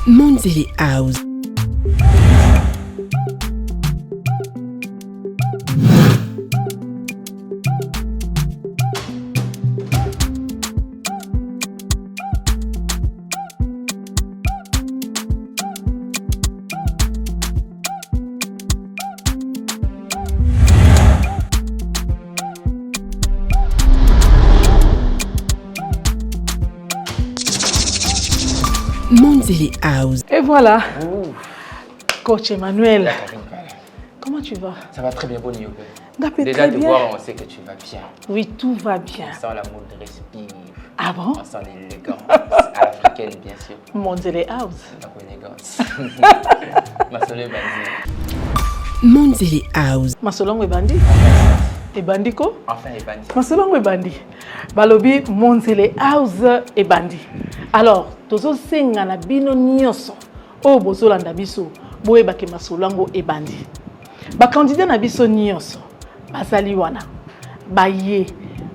Monzele House. Monzele House. Et voilà. Ouh. Coach Emmanuel. La Karine. Comment tu vas? Ça va très bien, bon Niobe. Très Déjà te bien. voir, on sait que tu vas bien. Oui, tout va bien. On sent l'amour de respire. Ah bon? On sent l'élégance africaine, bien sûr. Monzele House. Donc, élégance. Masole Bandi. Monzele House. Masolongo ebandi. Ebandi ko? Enfin, et Bandi. Masolongo ebandi. Balobi Monzele House ebandi. Alors, tozo senga na bino nyonso. O bozolanda biso. Boyebake masolongo ebandi. Ba candidat na biso nyonso. Bazali wana. Baye.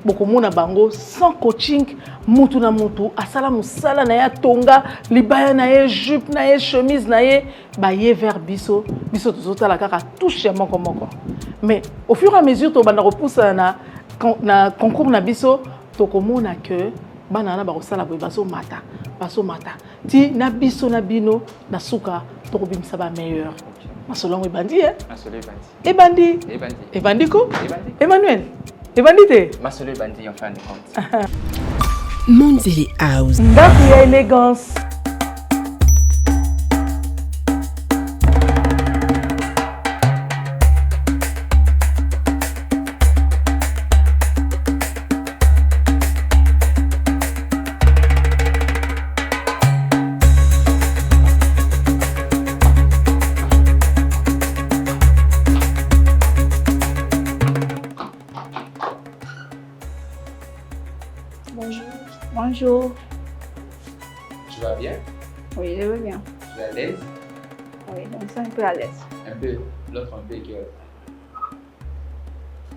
Bokomona bango sans coaching. Mutu na mutu. Asala musala na ya tonga. Libaya na ye jupe na ye chemise na ye. Baye vers biso. Biso tozotala kaka touche moko moko. Mais au fur et à mesure to bana repousse na concours na biso tokomona que bana na ba kosala boye baso mata ti na biso na bino na suka tokobimisa ba meilleur masolongo ebandi Masole Bandi. ebandi ko Ebandi. Emmanuel ebandi te Masole Bandi, en fin de compte. Monzele House. ndako ya élégance. Bonjour. Bonjour. Tu vas bien? Oui, je vais bien. Tu es à l'aise? Oui, je me sens un peu à l'aise. Un peu. L'autre un peu que...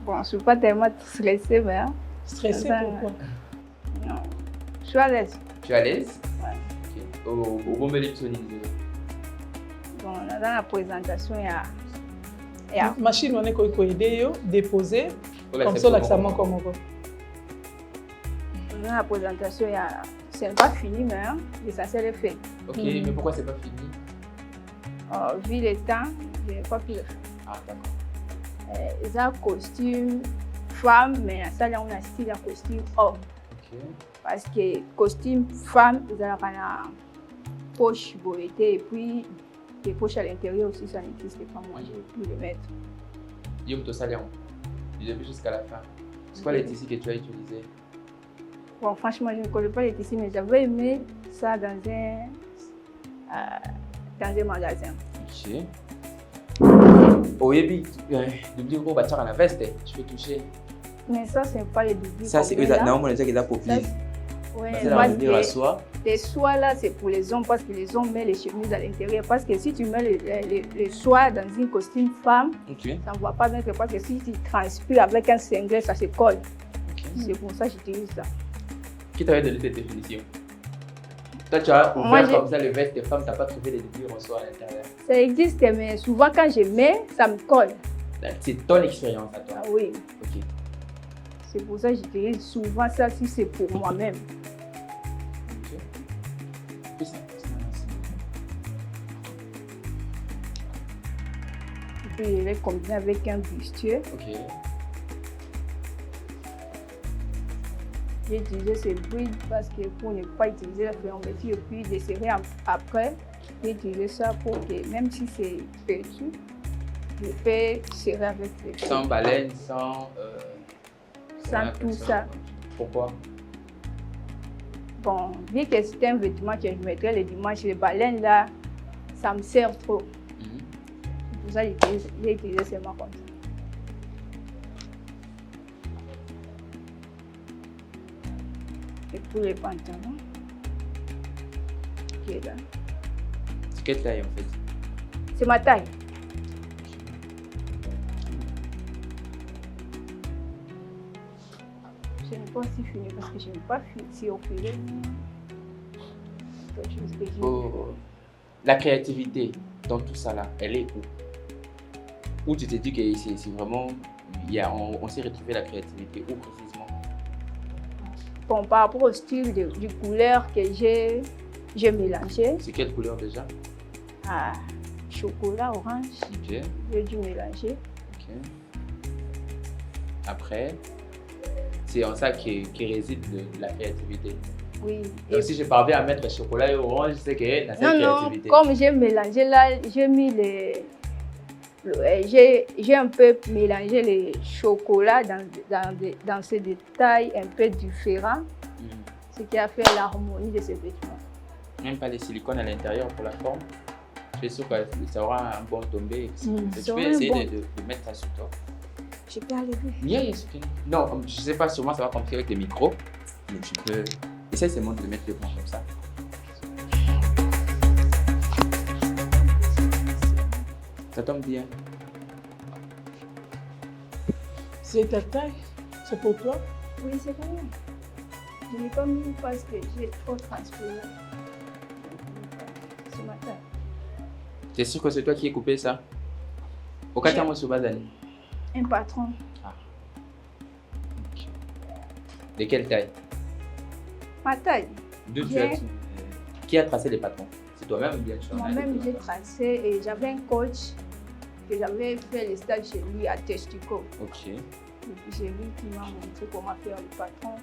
Bon, je ne suis pas tellement stressée, mais... hein, Stressé Ça, pourquoi? non. Je suis à l'aise. Tu es à l'aise? Ouais. Ok. Au bon milieu de Bon, dans la présentation, il y a... Machine wana ko aider yo déposer comme ça là ça moko moko. Dans la présentation, il y a... C'est pas fini, mais hein, l'essentiel est fait. Ok, mais pourquoi c'est pas fini? Vu le temps, je n'ai pas pu le faire. Ah, d'accord. Ils ont un costume femme, mais ça, on a un style de costume homme. Ok. Parce que costume femme, ils ont une poche boîtée et puis les poches à l'intérieur aussi, ça n'existe pas. Moi, j'ai pu le mettre. Guillaume Tossalian, du début jusqu'à la fin. C'est quoi les tissus que tu as utilisés? Bon, franchement, je ne connais pas les tissus, mais j'avais aimé ça dans un magasin. Ok. Au début, d'oublier qu'on va tirer la veste, je peux toucher. Mais ça, c'est pas les doubles. Ça, c'est eux, normalement, les gens qui ont pour plus. Oui, C'est la venir à soi. les soies là, c'est pour les hommes parce que les hommes mettent les chemises à l'intérieur. Parce que si tu mets les soies dans une costume femme, Ok. ça ne va pas bien. Parce que si tu transpires avec un singlet, ça se colle. Ok. C'est pour ça que j'utilise ça. Qui t'avait donné cette définition? Toi, tu as Moi, ouvert j'ai- comme ça le veste des femmes, tu n'as pas trouvé les doublures en soi à l'intérieur. Ça existe, mais souvent quand je mets, ça me colle. C'est ton expérience à toi. Ah oui, Ok. c'est pour ça que j'utilise souvent ça si c'est pour moi-même. Ok. Fais ça. Et puis je vais combiner avec un bustier. Ok. J'ai utilisé ce bride parce que pour ne pas utiliser la fermeture et puis desserrer après, j'ai utilisé ça pour que même si c'est petit, je peux serrer avec les pieds. Sans baleine, sans. Sans tout ça. Pourquoi? Bon, vu que c'est un vêtement que je mettrais le dimanche, les baleines là, ça me sert trop. C'est pour ça que j'ai utilisé seulement comme ça. Et pour les pantalons, qui est là. C'est quelle taille en fait? C'est ma taille. Je n'ai pas aussi fini parce que je n'ai pas si au filet. Quelque chose que j'ai. Oh. La créativité dans tout ça là, elle est où? Où tu t'es dit que c'est vraiment, on s'est retrouvé la créativité, où précisément? Bon, par rapport au style de couleurs que j'ai mélangé. C'est quelle couleur déjà? Ah, chocolat, orange. Ok. J'ai dû mélanger. Ok. Après, c'est en ça qui réside de la créativité. Oui. Donc si je parviens à mettre chocolat et orange, je sais que c'est la créativité. Non, comme j'ai mélangé là, j'ai mis j'ai un peu mélangé les chocolats dans ces détails un peu différents, ce qui a fait l'harmonie de ces vêtements. Même pas les silicones à l'intérieur pour la forme. Je suis sûr que ça aura un bon tombé. Tu peux essayer de mettre ça sur toi. Je peux aller vite. Yes, okay. Non, je sais pas, sûrement ça va compliquer avec les micros. Mais tu peux. Essaye seulement de mettre le blanc comme ça. Ça tombe bien. C'est ta taille? C'est pour toi? Oui, c'est pour moi. Je n'ai pas mis parce que j'ai trop transpiré. C'est ma taille. T'es sûr que c'est toi qui as coupé ça? Au cas où sur Bazani? Un patron. Ah. Okay. De quelle taille? Ma taille. Qui a tracé les patrons? C'est toi-même ou bien tu? Moi-même, j'ai tracé et j'avais un coach que j'avais fait le stage chez lui à Testico. Ok. Et puis c'est lui qui m'a montré comment faire le patron.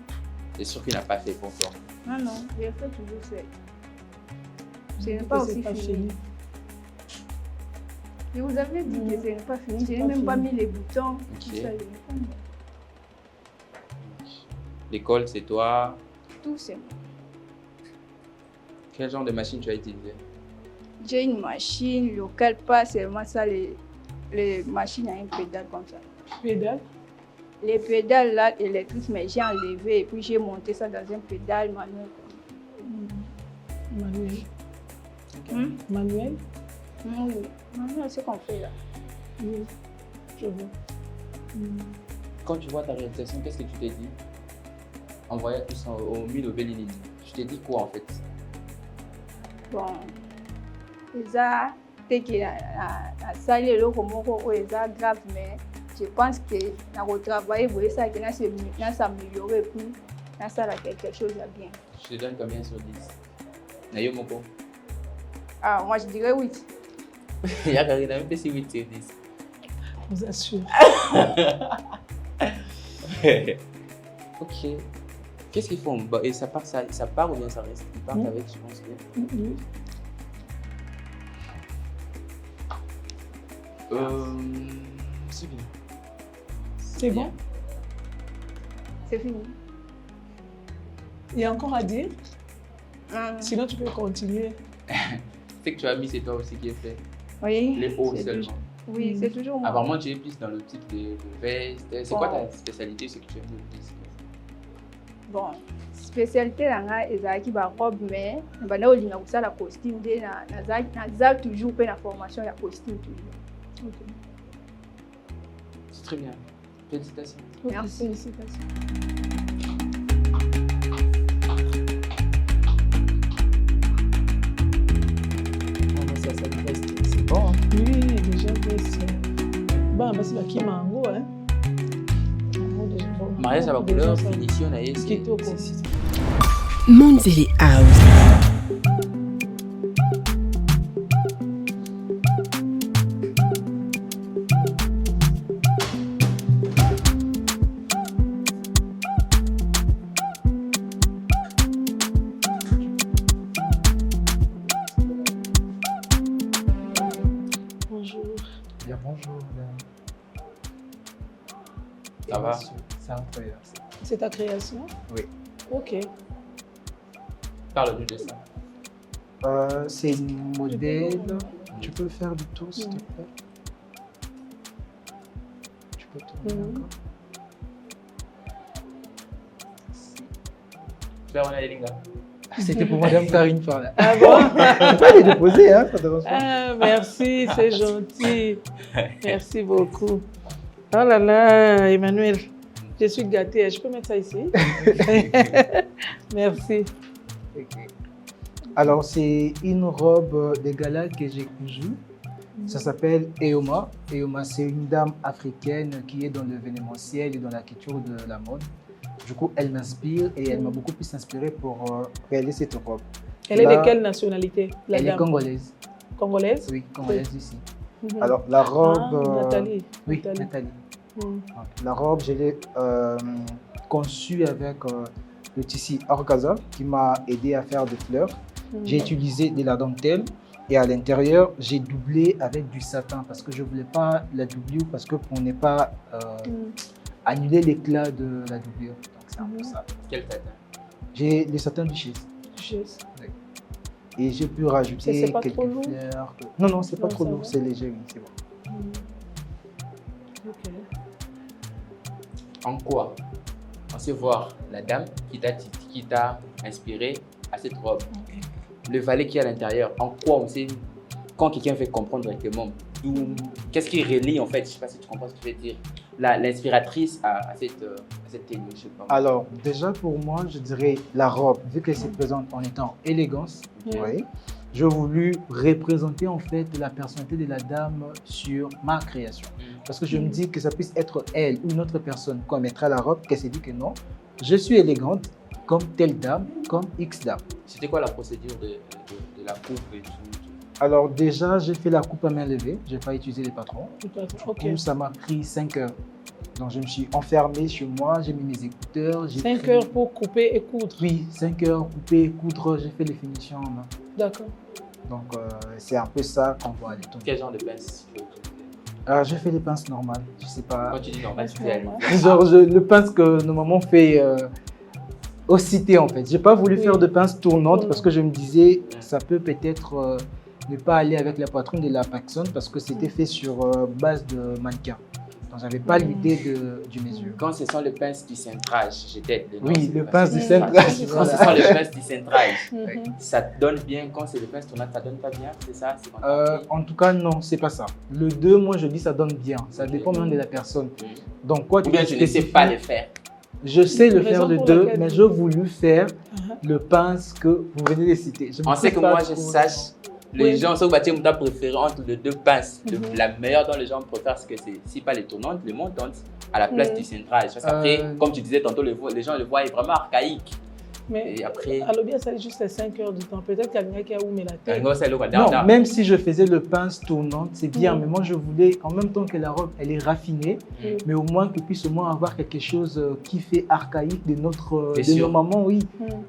C'est sûr qu'il n'a pas fait pour toi? Non, j'ai fait toujours fait. Ce n'est pas aussi fini. Je vous avais dit que ce n'est pas fini. Je n'ai même pas mis les boutons. Okay. L'école, c'est toi? Tout c'est moi. Quel genre de machine tu as utilisé? J'ai une machine locale, pas seulement ça, les machines à une pédale comme ça. Pédale? Les pédales là, électriques, mais j'ai enlevé et puis j'ai monté ça dans un pédale manuel. Manuel? Okay. Manuel? Oui, manuel, c'est ce qu'on fait là. Oui, je vois. Quand tu vois ta réalisation, qu'est-ce que tu t'es dit? En voyant tout ça au milieu de Bellini, tu t'es dit quoi en fait? Bon, ça, c'est que ça est le comment grave, mais je pense que dans le travail, vous voyez ça, que ça s'améliorer plus, ça a quelque chose à bien. Je te donne combien sur 10? Nayo Moko? Ah, moi je dirais 8. Il y a même pas si 8 sur 10. Je vous assure. Ok. Qu'est-ce qu'ils font? Et ça part ou bien ça reste? Ils partent avec, je pense que. C'est bien. C'est bon? C'est fini. Il y a encore à dire? Sinon, tu peux continuer. C'est que tu as mis, c'est toi aussi qui est fait. Oui. Les hauts seulement. Oui, c'est toujours moi. Apparemment, tu es plus dans le type de veste. C'est quoi ta spécialité, ce que tu aimes le plus? Bon, spécialité là, c'est la robe, mais on a la costume, on a toujours fait la formation de la costume. Okay. C'est très bien. Félicitations. Merci. Félicitations. C'est bon, hein? Oui, déjà veste. Bah, c'est la qui mango, hein? Maria, ça va couleur, finition, Monzeli House. Bonjour. Bien, bonjour, madame. Ça va? C'est incroyable. C'est ta création? Oui. Ok. Parle-nous de ça. C'est une modèle. Tu peux faire du tour, s'il te plaît? Tu peux tourner encore? Là, on a les lignes là. C'était pour madame Karine par là. Ah bon? Tu peux les déposer, hein? Ah, merci, c'est gentil. Merci beaucoup. Oh là là, Emmanuel, je suis gâtée. Je peux mettre ça ici? Merci. Okay. Alors, c'est une robe de gala que j'ai cousue. Ça s'appelle Eoma. Eoma, c'est une dame africaine qui est dans l'événementiel et dans la culture de la mode. Du coup, elle m'inspire et elle m'a beaucoup plus inspiré pour réaliser cette robe. Elle est de quelle nationalité, la Elle dame? est congolaise. Congolaise? Oui, congolaise ici. Mhm. Alors, la robe... Nathalie. Oui, Nathalie. La robe, je l'ai conçue avec le tissu organza qui m'a aidé à faire des fleurs. J'ai utilisé de la dentelle et à l'intérieur, j'ai doublé avec du satin parce que je ne voulais pas la doubler parce que pour ne pas annuler l'éclat de la doublure. Donc, c'est un peu ça. Quel satin? J'ai le satin du Chase. Oui. Et j'ai pu rajouter C'est pas quelques trop lourd? fleurs. Non, c'est pas Non, trop ça lourd, va. c'est léger, oui, c'est bon. Ok. En quoi on sait voir la dame qui t'a inspiré à cette robe? Le valet qui est à l'intérieur, en quoi on sait, quand quelqu'un fait comprendre directement, qu'est-ce qui relie en fait, je ne sais pas si tu comprends ce que je veux dire, l'inspiratrice à cette tenue, je sais pas. Alors, déjà pour moi, je dirais la robe, vu qu'elle se présente en étant élégance, vous voyez, j'ai voulu représenter en fait la personnalité de la dame sur ma création. Parce que je me dis que ça puisse être elle ou une autre personne quand elle mettra la robe, qu'elle s'est dit que non, je suis élégante comme telle dame, comme X dame. C'était quoi la procédure de la coupe et tout? Alors déjà, j'ai fait la coupe à main levée, je n'ai pas utilisé les patrons. Ok. Du coup, ça m'a pris 5 heures. Donc je me suis enfermé chez moi, j'ai mis mes écouteurs. 5 heures pour couper et coudre? Oui, 5 heures, couper, coudre, j'ai fait les finitions en main. D'accord. Donc c'est un peu ça qu'on voit aller tourner. Quel genre de pince tu veux utiliser? Alors j'ai fait des pinces normales, je sais pas. Quand tu dis normal, tu fais Genre le pince que nos mamans fait au cité en fait. J'ai pas voulu faire de pince tournante parce que je me disais ça peut peut-être ne pas aller avec la poitrine de la personne parce que c'était fait sur base de mannequin. Donc j'avais pas l'idée du mesure. Quand ce sont les pinces du cintrage, j'étais. Oui, le pince du cintrage. Quand ce sont les pinces du cintrage, ça donne bien. Quand c'est le pince tournant, ça donne pas bien, c'est ça? En tout cas, non, c'est pas ça. Le 2, moi je dis ça donne bien. Ça dépend même de la personne. Donc quoi, ou bien tu ne sais pas le faire. Je sais le faire le 2, mais j'ai voulu faire le pince que vous venez de citer. On sait que moi je sache. Les gens sont bâtis mon préféré entre les deux pinces. La meilleure dont les gens préfèrent, c'est que si pas les tournantes, les montantes à la place du cintrage. Parce qu'après, comme tu disais tantôt, les gens le voient vraiment archaïque. Mais et après, alors bien, ça est juste les 5 heures du temps. Peut-être qu'il y a qui a oumé la tête. Non, même si je faisais le pince tournante, c'est bien. Mais moi, je voulais, en même temps que la robe, elle est raffinée, mais au moins qu'elle puisse au moins avoir quelque chose qui fait archaïque de nos mamans, oui.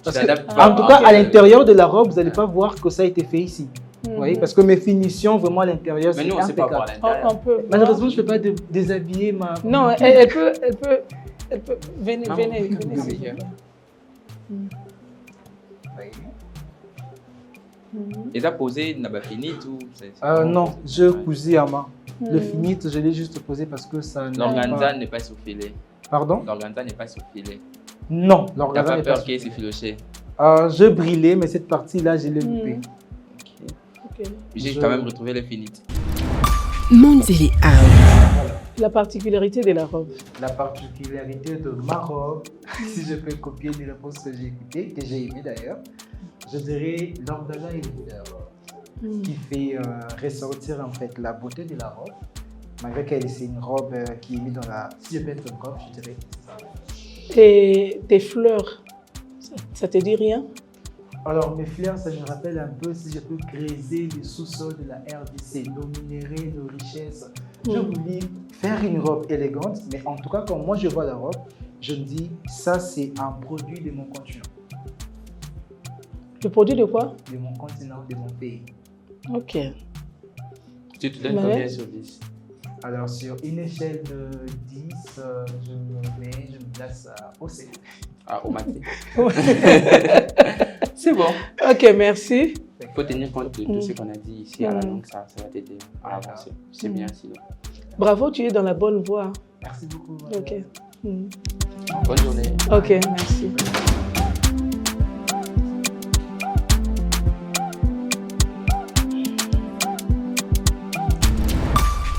Parce que, en tout cas, à l'intérieur de la robe, vous n'allez pas voir que ça a été fait ici. Vous voyez, parce que mes finitions, vraiment à l'intérieur, c'est impeccable. Mais nous, on ne sait pas voir à l'intérieur. Malheureusement, je ne peux pas déshabiller ma... Non, elle peut... Venez. Et ça posé, n'a pas fini tout? Non, je cousis à main. Le finit, je l'ai juste posé parce que ça... L'organza n'est pas surfilé. Pardon? L'organza n'est pas surfilé. Non, l'organza n'est pas surfilé. T'as pas peur qu'il s'est filoché? Je brillais, mais cette partie-là, je l'ai loupée. J'ai quand même retrouvé les finites. Monzili House. La particularité de la robe. La particularité de ma robe, si je peux copier les réponses que j'ai écoutées, que j'ai aimées d'ailleurs, je dirais l'organza et le qui fait ressortir en fait la beauté de la robe, malgré qu'elle c'est une robe qui est mise dans la... Si je peux être une robe, je dirais ça. Et tes fleurs, ça te dit rien? Alors, mes fleurs, ça me rappelle un peu, si je peux creuser le sous-sol de la RDC, nos minéraux, nos richesses. Je voulais faire une robe élégante, mais en tout cas, quand moi je vois la robe, je me dis, ça c'est un produit de mon continent. Le produit de quoi? De mon continent, de mon pays. Ok. Tu te donnes combien sur 10? Alors, sur une échelle de 10, je me place au C. Ah, au matin. C'est bon. Ok, merci. Il faut tenir compte de tout ce qu'on a dit ici à la langue, ça va t'aider à avancer. C'est bien sinon. Bravo, tu es dans la bonne voie. Merci beaucoup. Ok. Bonne journée. Ok, merci.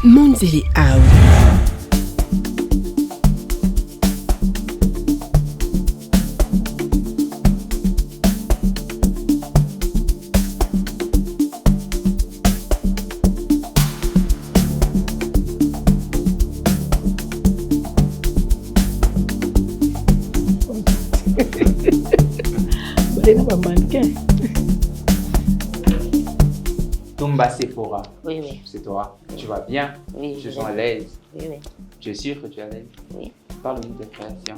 Monzili House. ba mannequin. Tomba Sephora. Oui, oui. C'est toi. Tu vas bien? Oui. Tu sens à l'aise? Oui, oui. Tu es sûr que tu es à l'aise? Oui. Parle-nous de ta création.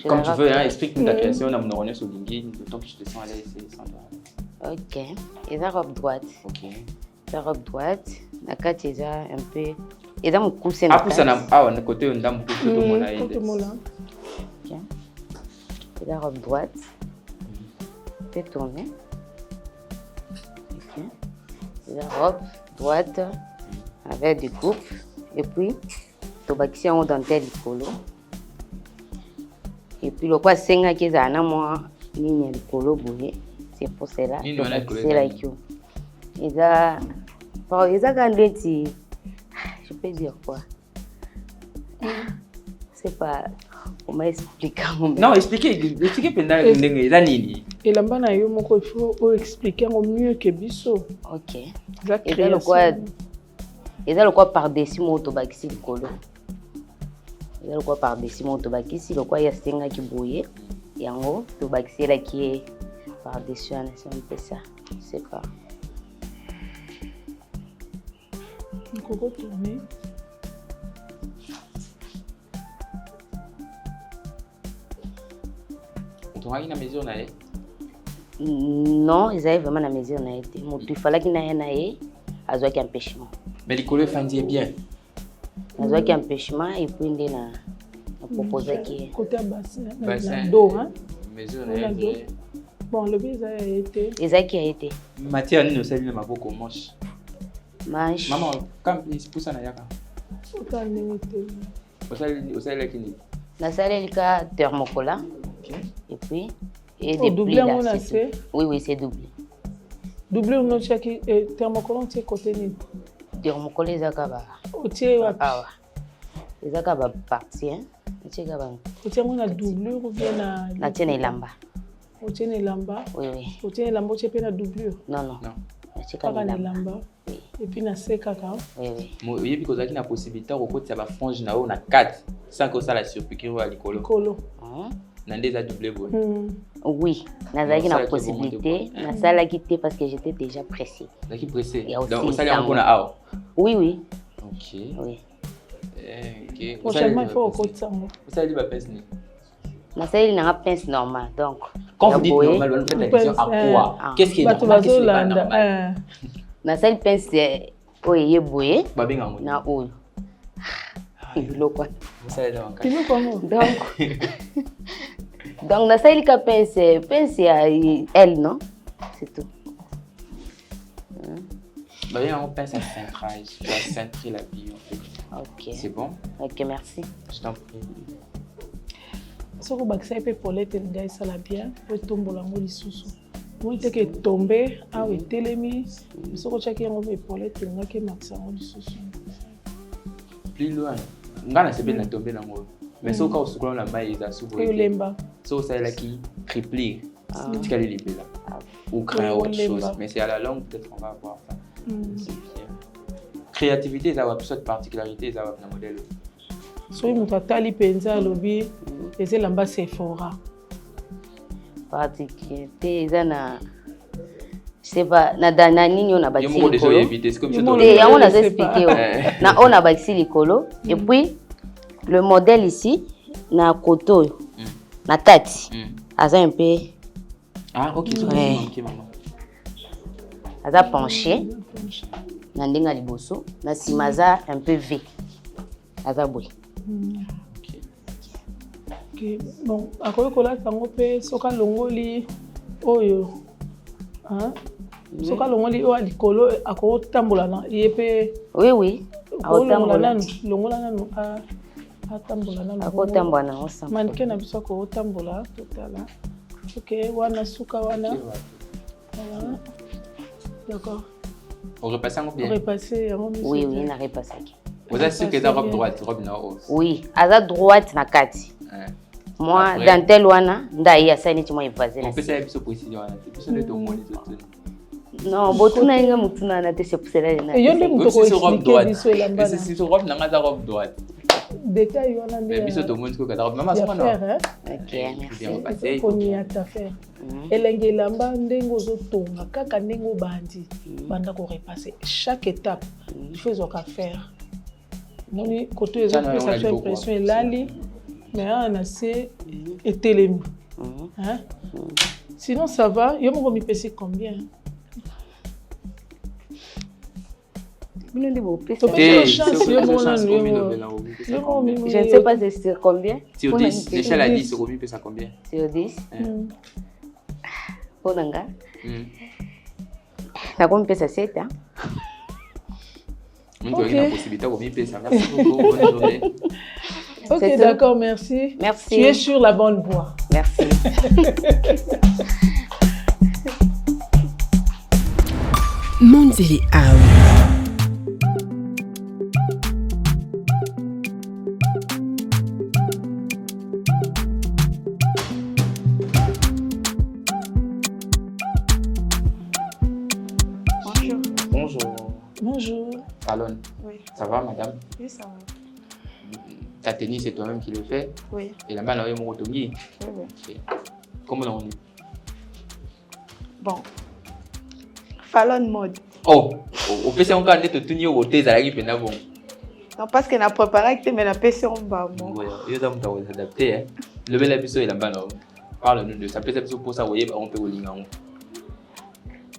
Comme tu veux, hein, explique-nous ta création. On a mon sur LinkedIn. Le temps que tu te sens à l'aise, c'est sans toi. Ok. Et la robe droite. Ok. La robe droite. La carte est déjà un peu. Et dans mon coussin. Ah, pour ça, on a côté une dame pour tout le monde. Ok. Et la robe droite. Tu peux tourner. Ok. Et la robe droite avec des coupes. Et puis, tu vas ici en dentelle du colo. Et puis, le quoi, c'est un qui est un amour, ligne du colo bouillé. C'est pour cela. C'est là que. Et ça, je peux dire quoi? C'est pas. On m'a expliqué. Non, expliquez pendant les années. Et là-bas, il faut expliquer au mieux que Bisso. Ok. Et ça, le quoi par-dessus mon autobaxi du colo. Et ça, le quoi par-dessus mon autobaxi, le quoi il y a un qui bouillé. Et en haut, autobaxi là qui est par-dessus, c'est un peu ça. Je sais pas. On peut retourner. Tu as une mesure, Naé? Non, ils avaient vraiment la mesure. Il fallait qu'il y ait un empêchement. Mais les collègues font bien. Il y a un empêchement et puis il y a proposé qui côté bassin. Dos, hein? Mesure, Naé. Bon, le baiser a été. Et ça qui a été. Mathieu, nous sommes ma beaucoup moche. Manche. Maman, quand il pousse en ayaka. Autant limité. Au sein de la clinique. La salle est à thermocola. Et puis, et des plis là. Oui, oui, c'est doublé. Doublé ou non, tu thermocolant, tu es côté ni. Thermocola, ils ont tu es ils ont parti. Tu as doublure ou bien la tienne lamba. Tu es lamba. Oui, oui. Tu es lamba, tu es la doublure. Non, non. Tu es lamba. Et puis, na se kaka. Oui, oui. Moi, il y a une possibilité de côté ça va frange na on a 4 sans que ça la surpiqûre à l'école. Colo. Nandé a doublé bon. Oui, nazaki na possibilité, na sala quitté parce que j'étais déjà pressée. Naki pressé. Donc on s'allait encore à A. Oui, oui. OK. Oui. OK. Prochainement il faut au côté ça. Vous savez ba pince ni. Na sala il n'a pas pince normal. Donc quand vous dites normal, vous faites la question à quoi? Qu'est-ce qui est normal? Qu'est-ce qui est pas normal? Na sala pince oye boye. Ba benga ngo. Na oyo. Bilo quoi. Vous savez donc. Bilo comment? Donc, na sali ka pince à elle, non? C'est tout. Bah bien, on pince à cintrage. Tu vas cintrer la bille en fait. Ok. C'est bon? Ok, merci. Je t'en prie. Si vous avez fait pour l'être, ça la bien. Vous tombez dans le sous. Vous êtes tombé, ah oui, télémi. Si vous avez fait pour l'être, vous avez fait le sous. Plus loin. Ngana c'est bien tomber dans le mais si vous avez la maille, ils ont souvent été. Si vous avez qui triplé, tu as les libérés. Ou créer autre chose. Mais c'est à la longue, peut-être qu'on va voir ça. Créativité, ça va plus de particularité, ça va dans le modèle. Si vous avez pensa lobby, et c'est là-bas Sephora. Particularité, ça na. Je sais pas, na nini on a bâti les colo. C'est comme ça. Et on a expliqué. On a bâti les colo. Et puis le modèle ici, na koto, na tati, asa un peu. Ah ok, ouais. Ok maman. Asa penché, na ndenga liboso, na simaza un peu V. Asa boy. Ok, bon, à quoi cola tango pe soka longoli oyo, hein? Soka longoli o alikolo à quoi tambola na yepe. Oui oui. À tambola longola nanu a. Atambola na akotambola na osa mannequin na biso ko tambola totala. OK, wana suka wana. Voilà. D'accord. On repasse en bien. On repasse en bien. Oui, oui, on repasse. Vous êtes sûr que la robe droite, robe na hausse. Oui, à la droite na kati. Moi dans tel wana ndai ya sani timo evaser. On peut ça biso précision wana. Biso le tout monde non, botuna inga mutuna na te c'est pour cela. Et yo ndé muto ko expliquer biso elamba. C'est robe na ngata robe droite. détail wana mais biso to monde ko kata maman ça faire Ok, merci. bien passé pour ni ata faire elenge lamba ndenge ozotonga kaka ndenge obandi banda ko repasser chaque étape il faut zoka faire moni côté les autres ça fait impression elali mais on a c'est etelemi hein sinon ça va yo moko mi pesi combien Je ne sais pas c'est combien. Sur 10, l'échelle à 10, c'est combien peut ça combien? Sur 10. Pour Nanga. Ça combien peut ça 7 hein? On doit une possibilité combien peut ça. Merci beaucoup. Bonne journée. Ok, d'accord, merci. Merci. Tu es sur la bonne voie. Merci. Monzele Aou. Bonjour. Falon. Oui. Ça va, madame? Oui, ça va. Ta tenue, c'est toi-même qui le fait? Oui. Et la main, on est Oui. okay. Comment on est? Bon. Falon mode. Oh, au fait, on a été tenu au thé, ça arrive bon. Non, parce qu'elle a préparé que mais PC en bas. Oui, il y a des adaptés. Le bel épisode est là-bas. Parle-nous de ça. Peut-être pour ça, vous voyez, on peut vous lire.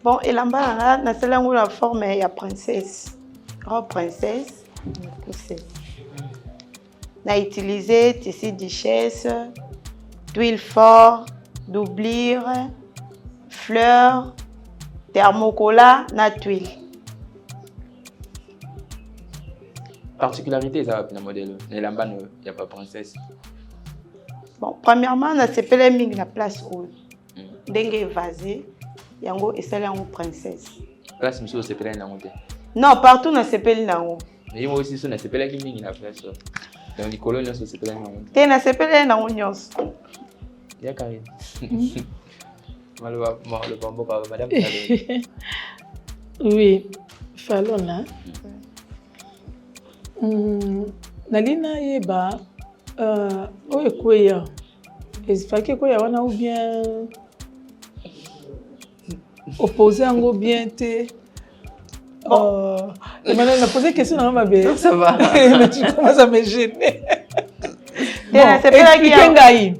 Bon, et là-bas, on a la forme de princesse. Robe princesse. On a utilisé tissu duchesse, d'huile fort, doublure, fleurs, thermocola, na tuile. Particularité, ça va dans le modèle. Et là-bas, il n'y a pas princesse. Bon, premièrement, on a sepelé la place où dengue vasé, yango et celle en princesse. Place monsieur sepelé na ngote. Non, partout on a sepelé na ngo. Mais moi aussi on a sepelé qui mingi na place. Dans les colonies on sepelé na ngote. Té na sepelé na ngo nyos. Ya Karine. Malwa le bambo pa madame. Oui, Falon là. Nalina yeba oye kweya. Espaki kweya wana ou bien opposé en bien té. Maintenant, on a posé question dans ma belle. Ça va. Mais tu commences à me gêner. Expliquez Ngaï.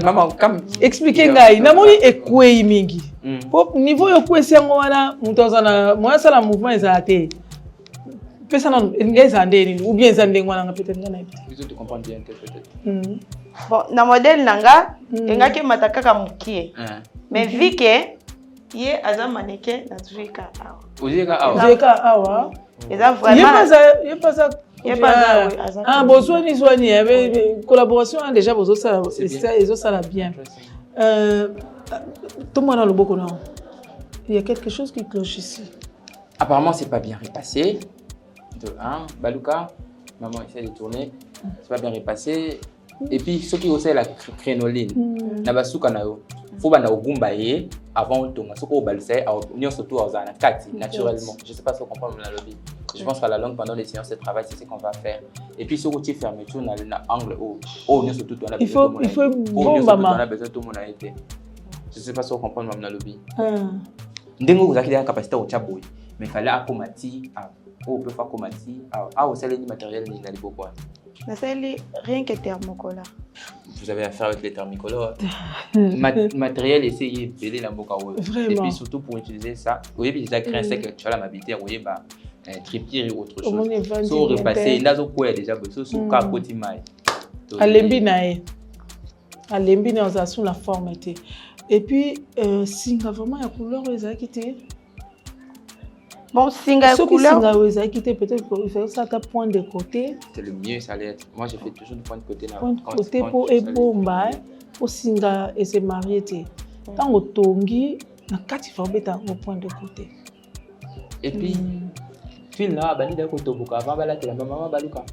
Maman, comme expliquez Ngaï. Namoni ekwe mingi. Niveau ekwe si yango wana mutozana moi ça la mouvement ezate. Pesa non ngai zande ou bien zande ngwana peut-être ngana. Vous te comprendre bien peut-être. Bon, na modèle nanga engaki matakaka mukie. Mais vu que ye aza mannequin na Zurika awa. Zurika awa. Eza vraiment il pas ça. Besoin ni soigner avec collaboration déjà besoin ça ça la bien. Tout le monde a le beaucoup non. Il y a quelque chose qui cloche ici. Apparemment c'est pas bien repassé. De 1 Baluka, maman essaie de tourner, c'est pas bien repassé. Et puis ceux qui osent la crénoline, na basuka na yo. Faut banda ogumba ye avant tonga soko balsay union surtout aux anakati naturellement. Je sais pas si on comprend la lobby. Je pense qu'à la longue pendant les séances de travail c'est ce qu'on va faire. Et puis ce côté fermeture na angle union surtout on a besoin il faut bon maman. On a besoin tout le monde a été. Je sais pas si on comprend la lobby. Ndengo vous avez la capacité au chaboui mais fallait acomati on peut faire comati au salaire matériel ni na quoi. Na sali rien que thermocola. Vous avez affaire avec les thermocolas. Matériel essayez de la boca. Et puis surtout pour utiliser ça, vous voyez déjà créer ça que tu as la m'habiter, vous voyez bah trépied ou autre chose. So repasser nazo quoi déjà besoin sur ka côté mai. Alembi nae. Alembi na sous la forme était. Et puis singa vraiment la couleur les a quitté. Bon, singa couleur. Singa quitté peut-être pour faire ça à point de côté. C'est le mieux ça l'être. Moi je fais toujours point de côté là. Point de côté pour ebomba pour singa et se marier té. Tant au tongi na kati fa beta au point de côté. Et puis fil là bani da ko tobuka avant bala la maman baluka.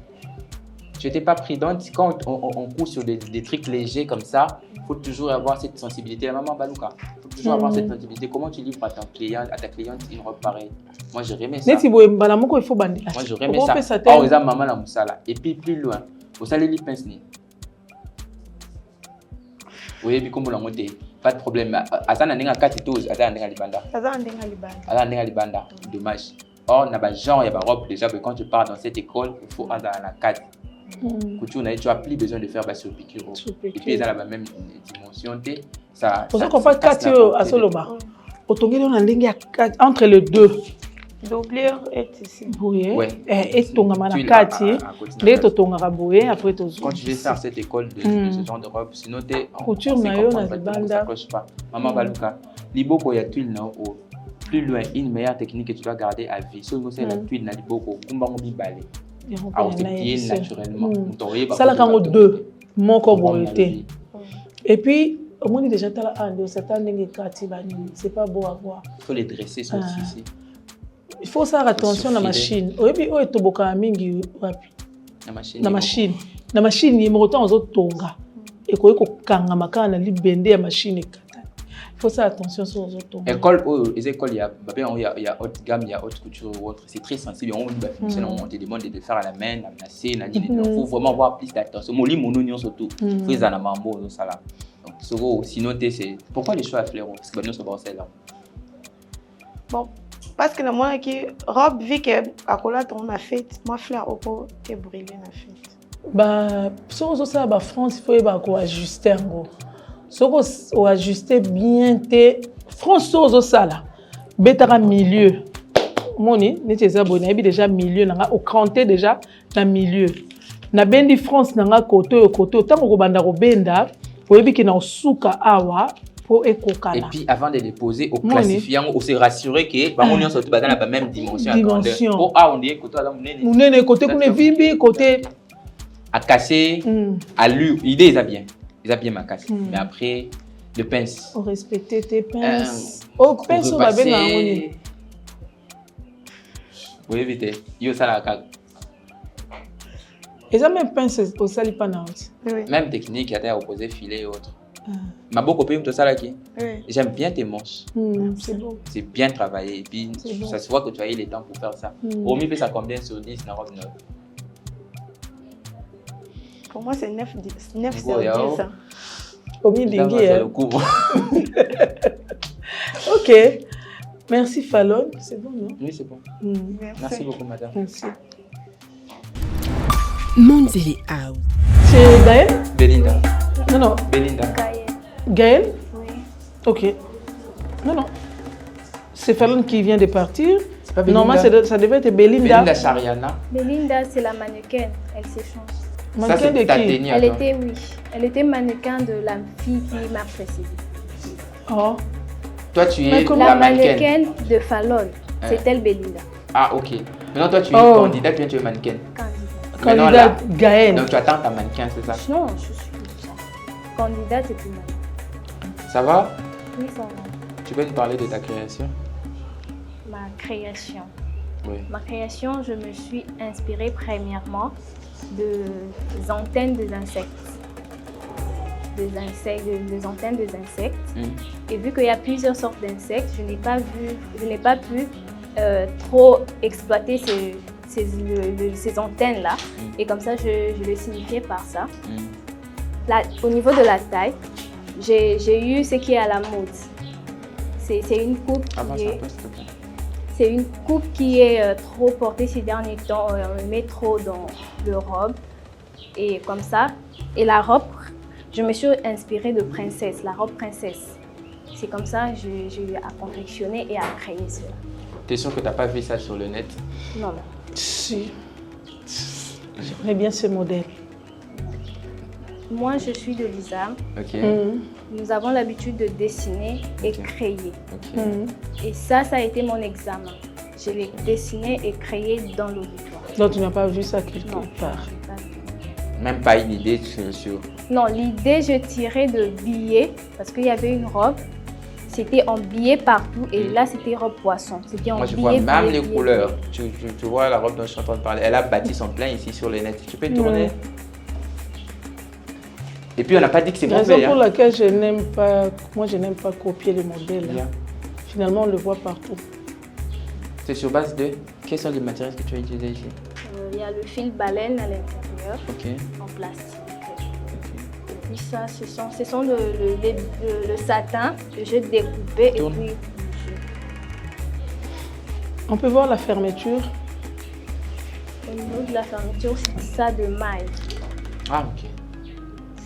Je n'étais pas prudente quand on court sur des trucs légers comme ça. Il faut toujours avoir cette sensibilité. La maman Baluka, il faut toujours avoir cette sensibilité. Comment tu livres à ta cliente une robe pareille? Moi, je remets ça. Moi, je remets ça. Oh, maman la moussala. Et puis plus loin, Au salé, il pince ni. Oui, puis comme vous l'avez pas de problème. Azan a 4 12, Azan a libanda. Azan a libanda. Dommage. Or, n'a pas genre, il y a pas robe déjà, quand tu pars dans cette école, il faut Azan à 4. Tu n'as plus besoin de faire sur piqûre. Et puis, ils ont la même dimension. Ça. Vous comprenez pas 4 à Soloba. Entre les deux. Doublure est ici. Oui. Et Tongama na 4. Les Tongara Boué, après tout. Quand tu veux faire cette école de ce genre de robe, sinon tu es en couture, ça cloche pas. Maman Baluka, l'iboko y a tuile non au plus loin, une meilleure technique que tu dois garder à vie. Seulement c'est la tuile na l'iboko, kumbango bi balé. Alors c'est bien naturellement. Ça la kango 2, mon corps été. Et puis au moins déjà t'as un certain nengue kati bani, c'est pas beau à voir. Il faut les dresser sur ici. Il faut faire attention à la machine. Oui, puis on est au boka mingi wapi. La machine. La machine il me retourne aux autres tonga. Et quoi que kanga makana li bende la machine kata. Il faut faire attention sur les autres tonga. École les écoles il y a haute gamme, il y a haute couture ou autre. C'est très sensible. On te demande de faire à la main, à masser, il faut vraiment avoir plus d'attention. Mon lit mon oignon surtout. Faut les anamambo ça là. Donc sinon c'est pourquoi les choix à fleurs parce que nous sommes dans celle là. Bon. Parce que moi, robe, vu que à Colate on a fait, moi fleur au pot et brûlé na fait. Bah, sur ça, bah France, il faut y ajuster en gros. Sur ajuster bien tes France sur ça là, betara milieu. Moni, n'était abonné, déjà milieu, n'a au cranté déjà na milieu. Na bendi France n'a côté tant qu'on banda robenda, pour éviter qu'il n'a souka awa. Et puis avant de les poser au classifiant, on s'est rassuré que on sont dans la même dimension. Oh on dit côté là on côté qu'on est vimbi côté à casser à lui idée ils a bien ma casse mais après le pince on respecter tes pinces pince on va bien na oui vite yo ça la et ça même pince au sali pas na même technique il y a opposé filet et autres. Ma beau copine tout ça là qui j'aime bien tes manches. C'est bon. C'est bien travaillé et puis ça se voit que tu as eu le temps pour faire ça. Au mieux ça combien sur 10 dans robe 9? Pour moi c'est 9 sur 10. Au mieux dingue. OK. Merci Fallon, c'est bon non? Oui, c'est bon. Merci beaucoup madame. Merci. Monzele House. C'est Gaël? Belinda. Non. Belinda. Gaël? Oui. Ok. Non. C'est Fallon qui vient de partir. C'est pas Belinda. Normalement, ça devait être Belinda. Belinda Chariana. Belinda, c'est la mannequin. Elle s'échange. Mannequin de qui? Elle était mannequin de la fille qui m'a précédée. Oh. Toi, tu es la mannequin de Fallon. C'est elle, Belinda. Ah, ok. Maintenant, toi, tu es candidate, bien tu es mannequin. Candidate Gaël. Donc, tu attends ta mannequin, c'est ça? Non, je suis candidate et puis mannequin. Ça va? Oui, ça va. Tu peux nous parler de ta création? Ma création. Oui. Ma création, je me suis inspirée premièrement des antennes des insectes. Des antennes des insectes. Et vu qu'il y a plusieurs sortes d'insectes, je n'ai pas pu trop exploiter ces antennes-là. Et comme ça, je l'ai signifié par ça. Là, au niveau de la taille, j'ai eu ce qui est à la mode. C'est une coupe c'est une coupe qui est trop portée ces derniers temps. On met trop dans le robe. Et comme ça. Et la robe, je me suis inspirée de princesse, la robe princesse. C'est comme ça que j'ai eu à confectionner et à créer cela. T'es sûr que tu n'as pas vu ça sur le net? Non. Si. J'aimerais bien ce modèle. Moi, je suis de l'ISAM. Ok. Nous avons l'habitude de dessiner et créer. Et ça a été mon examen. Je l'ai dessiné et créé dans l'auditoire. Donc, tu n'as pas vu ça quelque part? Même pas une idée sur... Non, l'idée, je tirais de billets parce qu'il y avait une robe. C'était en billets partout et là, c'était robe poisson. C'était en Moi, je billets, vois même billets, les couleurs. Tu vois la robe dont je suis en train de parler. Elle a bâti son plein ici sur le net. Tu peux tourner. Et puis, on n'a pas dit que c'est mauvais. La raison pour laquelle je n'aime pas copier les modèles. Finalement, on le voit partout. C'est sur base de... Quels sont les matériaux que tu as utilisés ici? Il y a le fil baleine à l'intérieur. Ok. En plastique. Et puis ça, ce sont le satin que j'ai découpé et puis... On peut voir la fermeture. Au niveau de la fermeture, c'est ça de maille. Ah, ok.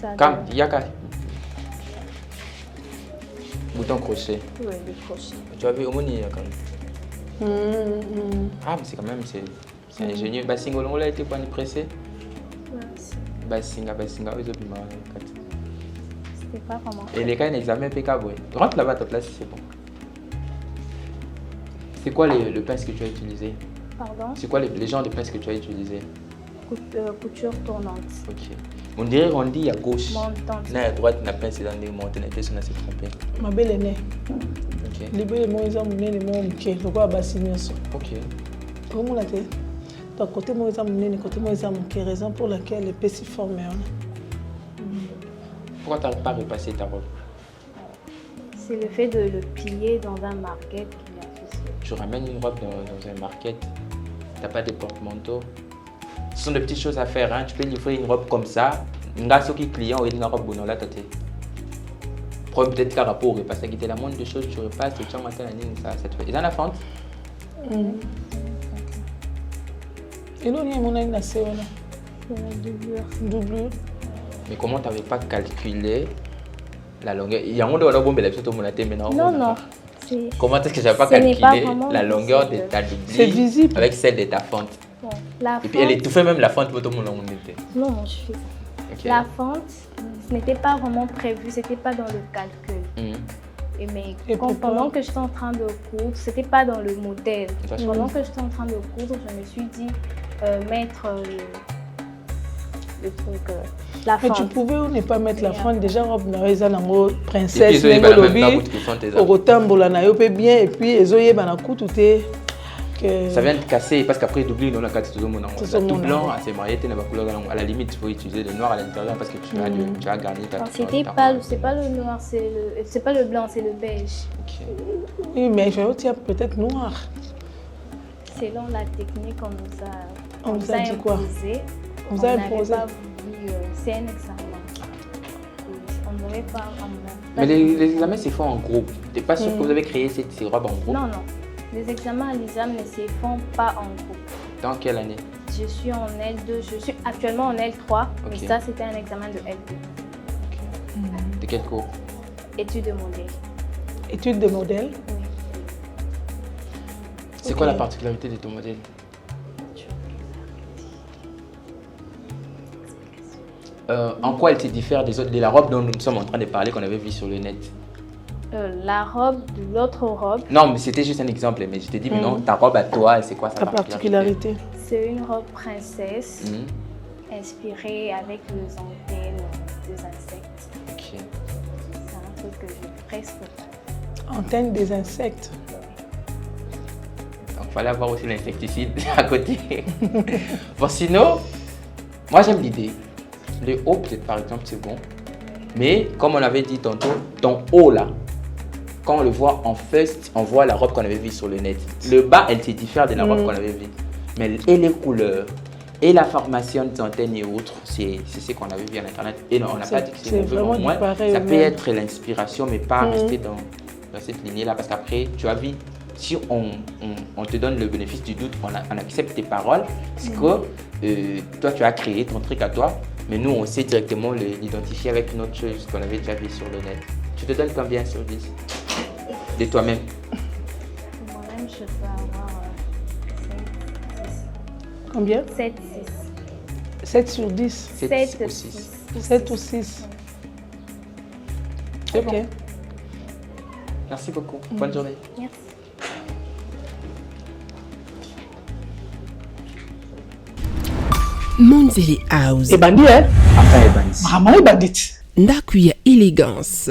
Ça Comme, il y a qu'à. Bouton crochet. Oui, le crochet. Tu as vu au moins il y a quand même. Ah, mais c'est quand même, c'est ingénieux. Bah, single, on l'a été pas pressé. Bah, single, ils ont pu c'était pas vraiment. Et les cas, un examen impeccable. Rentre là-bas à ta place, c'est bon. C'est quoi le pince que tu as utilisé? Pardon? C'est quoi les genres de pinces que tu as utilisé? Couture tournante. Ok. On dirait on dit à gauche. Montante. À droite, on a pince dans les montées, on s'est trompé. Ma belle aînée. Ok. Les belles mots, ils ont mené les mots, ok. Le quoi, bassiner ça. Ok. Comment la tête? Donc, côté moi, ils ont mené, côté moi, ils ont manqué. Raison pour laquelle les petits formés. Pourquoi tu n'arrives pas à repasser ta robe? C'est le fait de le plier dans un market qui a fait ça. Tu ramènes une robe dans un market, tu n'as pas de porte-manteau. Ce sont des petites choses à faire. Hein. Tu peux livrer une robe comme ça. Un gars qui est client, il dit une robe bonne là, tu prends peut-être qu'à rapport, parce que tu as la moindre de choses, tu repasses, tu as matin la ligne, ça te fait. Ils en ont fente? Et là, il y a une assez doublure. Mais comment tu n'avais pas calculé la longueur? Il y a un monde où on a bombé la tout le monde a maintenant. Non. Comment est-ce que je n'avais pas calculé la longueur de ta doublure? C'est visible. Avec celle de ta fente. Bon, et puis elle étouffait même la fente pour tout le monde. Non, je fais ça. Okay. La fente, ce n'était pas vraiment prévu, ce n'était pas dans le calcul. Mais pendant que j'étais en train de coudre, ce n'était pas dans le modèle. Pendant que j'étais en train de coudre, je me suis dit mettre le truc, la fente. Mais tu pouvais ou ne pas mettre la fente? Déjà, robe naïsa nango princesse, nango lobby, au tambola naïo peut bien, et puis ils ont eu un coup tout est. Ça vient de casser parce qu'après doublure dans la carte tout le monde. Tout blanc, c'est marié, à la limite, il faut utiliser le noir à l'intérieur parce que tu as garni ta. C'est pas le noir, c'est pas le blanc, c'est le beige. Okay. Oui, mais je vais dire peut-être noir. Selon la technique qu'on nous a dit quoi? On vous a imposé. C'est un examen. On n'aurait pas. Mais les examens se font en groupe. Tu n'es pas sûr que vous avez créé ces robes en groupe? Non. Les examens à l'ISAM ne se font pas en groupe. Dans quelle année? Je suis en L2, je suis actuellement en L3, mais ça c'était un examen de L2. De quel cours? Études de modèle. Études de modèle? Oui. C'est quoi la particularité de ton modèle? En quoi elle se diffère des autres, de la robe dont nous sommes en train de parler, qu'on avait vue sur le net? La robe de l'autre robe. Non, mais c'était juste un exemple. Mais je te dis, mais non, ta robe à toi, c'est quoi sa particularité? C'est une robe princesse, inspirée avec les antennes des insectes. Ok. C'est un truc que j'ai presque pas. Antennes des insectes. Donc, il fallait avoir aussi l'insecticide à côté. Bon, sinon, moi j'aime l'idée. Le haut, peut-être par exemple, c'est bon. Mais comme on avait dit tantôt, ton haut là, quand on le voit en first, on voit la robe qu'on avait vue sur le net. Le bas, elle se diffère de la robe qu'on avait vue. Mais et les couleurs, et la formation des antennes et autres, c'est ce qu'on avait vu à l'internet. Et non, on n'a pas dit que c'est mauvais, au moins, ça peut être l'inspiration, mais pas rester dans cette lignée-là. Parce qu'après, tu as vu, si on te donne le bénéfice du doute, on accepte tes paroles, parce que toi, tu as créé ton truc à toi, mais nous, on sait directement l'identifier avec une autre chose qu'on avait déjà vu sur le net. Tu te donnes combien sur 10 de toi-même? Moi-même, je peux avoir 7, 6. Combien? 7, 6. 7 sur 10. 7 ou 6. 7 ou 6. C'est bon. Merci beaucoup. Bonne journée. Merci. Monzele House. Et bandit, hein? Enfin, Ebani. Maman est bandite. Ndakuya élégance.